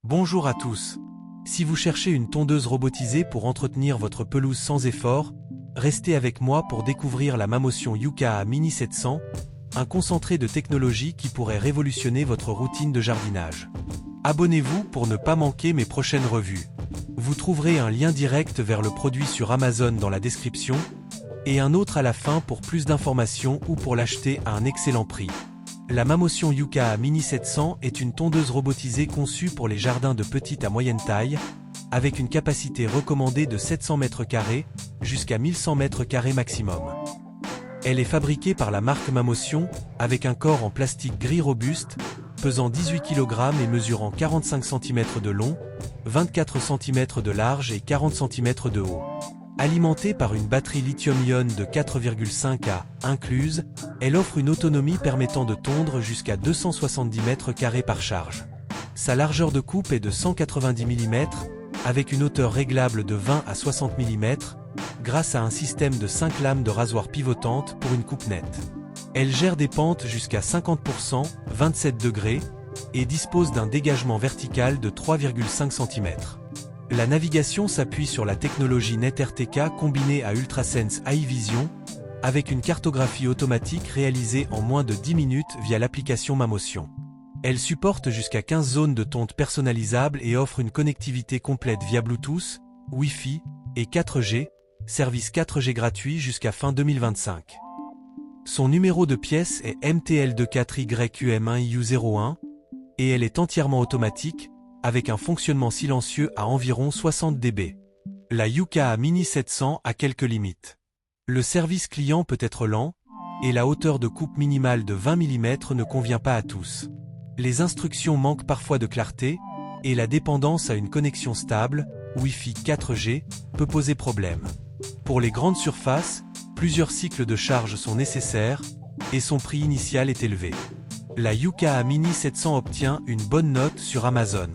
Bonjour à tous. Si vous cherchez une tondeuse robotisée pour entretenir votre pelouse sans effort, restez avec moi pour découvrir la Mamotion Yuka Mini 700, un concentré de technologie qui pourrait révolutionner votre routine de jardinage. Abonnez-vous pour ne pas manquer mes prochaines revues. Vous trouverez un lien direct vers le produit sur Amazon dans la description, et un autre à la fin pour plus d'informations ou pour l'acheter à un excellent prix. La Mamotion Yuka Mini 700 est une tondeuse robotisée conçue pour les jardins de petite à moyenne taille, avec une capacité recommandée de 700 m² jusqu'à 1100 m² maximum. Elle est fabriquée par la marque Mamotion, avec un corps en plastique gris robuste, pesant 18 kg et mesurant 45 cm de long, 24 cm de large et 40 cm de haut. Alimentée par une batterie lithium-ion de 4,5 A incluse, elle offre une autonomie permettant de tondre jusqu'à 270 m² par charge. Sa largeur de coupe est de 190 mm, avec une hauteur réglable de 20 à 60 mm, grâce à un système de 5 lames de rasoir pivotantes pour une coupe nette. Elle gère des pentes jusqu'à 50%, 27 degrés, et dispose d'un dégagement vertical de 3,5 cm. La navigation s'appuie sur la technologie NetRTK combinée à UltraSense AI Vision, avec une cartographie automatique réalisée en moins de 10 minutes via l'application Mamotion. Elle supporte jusqu'à 15 zones de tonte personnalisables et offre une connectivité complète via Bluetooth, Wi-Fi et 4G, service 4G gratuit jusqu'à fin 2025. Son numéro de pièce est MTL24YQM1IU01 et elle est entièrement automatique, avec un fonctionnement silencieux à environ 60 dB. La Yuka Mini 700 a quelques limites. Le service client peut être lent, et la hauteur de coupe minimale de 20 mm ne convient pas à tous. Les instructions manquent parfois de clarté, et la dépendance à une connexion stable, Wi-Fi 4G, peut poser problème. Pour les grandes surfaces, plusieurs cycles de charge sont nécessaires, et son prix initial est élevé. La Yuka Mini 700 obtient une bonne note sur Amazon.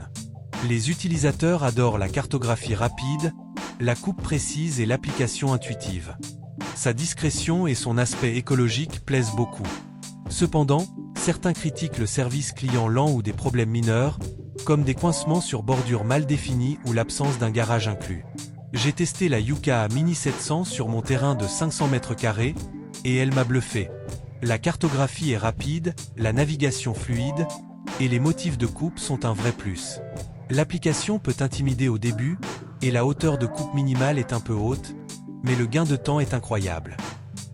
Les utilisateurs adorent la cartographie rapide, la coupe précise et l'application intuitive. Sa discrétion et son aspect écologique plaisent beaucoup. Cependant, certains critiquent le service client lent ou des problèmes mineurs, comme des coincements sur bordure mal définie ou l'absence d'un garage inclus. J'ai testé la Yuka Mini 700 sur mon terrain de 500 m² et elle m'a bluffé. La cartographie est rapide, la navigation fluide, et les motifs de coupe sont un vrai plus. L'application peut intimider au début, et la hauteur de coupe minimale est un peu haute, mais le gain de temps est incroyable.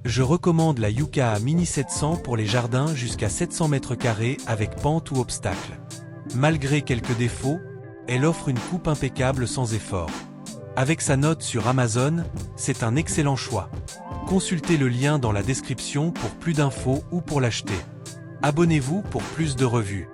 Je recommande la Yuka Mini 700 pour les jardins jusqu'à 700 m² avec pente ou obstacle. Malgré quelques défauts, elle offre une coupe impeccable sans effort. Avec sa note sur Amazon, c'est un excellent choix. Consultez le lien dans la description pour plus d'infos ou pour l'acheter. Abonnez-vous pour plus de revues.